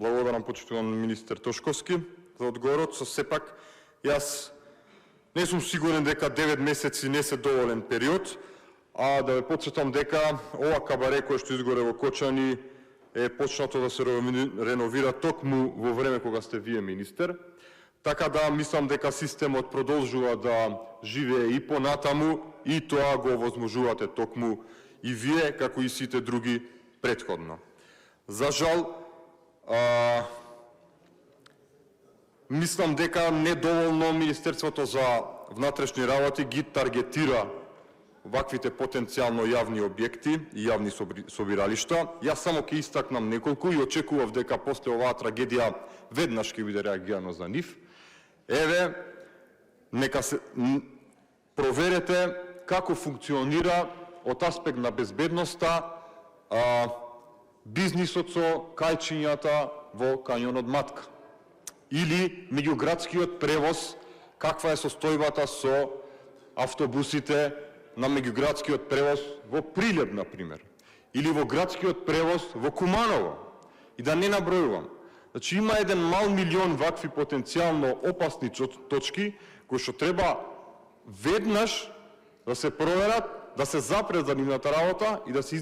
Благодарам почитуван министер Тошковски за одговорот, со сепак јас не сум сигурен дека 9 месеци не се доволен период, а да ве потсетам дека ова кабаре кој што изгоре во Кочани е почнато да се реновира токму во време кога сте вие министер. Така да мислам дека системот продолжува да живее и понатаму и тоа го овозможувате токму и вие како и сите други претходно. За жал, мислам дека недоволно Министерството за внатрешни работи ги таргетира ваквите потенцијално јавни објекти и јавни собиралишта. Јас само ќе истакнам неколку и очекував дека после оваа трагедија веднаш ќе биде реагирано за нив. Еве, нека се проверете како функционира од аспект на безбедноста бизнисот со кајчињата во кањонот Матка. Или меѓуградскиот превоз, каква е состојбата со автобусите на меѓуградскиот превоз во Прилеп, например. Или во градскиот превоз во Куманово. И да не набројувам. Значи има еден мал милион вакви потенцијално опасни точки, кои што треба веднаш да се проверат, да се запред за нивната работа и да се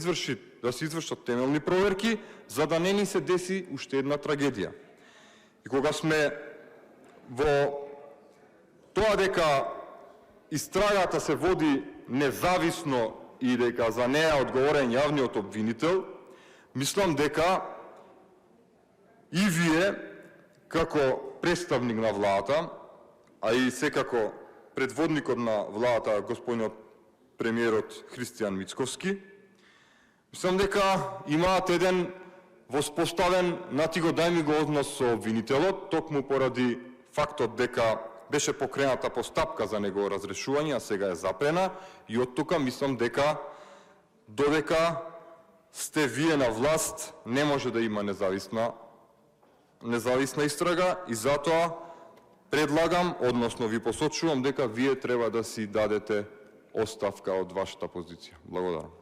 извршат темелни проверки, за да не ни се деси уште една трагедија. И кога сме во тоа дека истрагата се води независно и дека за неа одговорен јавниот обвинител, мислам дека и вие, како представник на владата, а и секако предводникот на владата, господинот премиерот Христијан Мицковски, мислам дека имаат еден воспоставен натиго дај ми го однос со обвинителот, токму поради фактот дека беше покрената постапка за негово разрешување, а сега е запрена, и од тука мислам дека додека сте вие на власт, не може да има независна истрага, и затоа предлагам, односно ви посочувам дека вие треба да си дадете оставка од вашата позиција. Благодарам.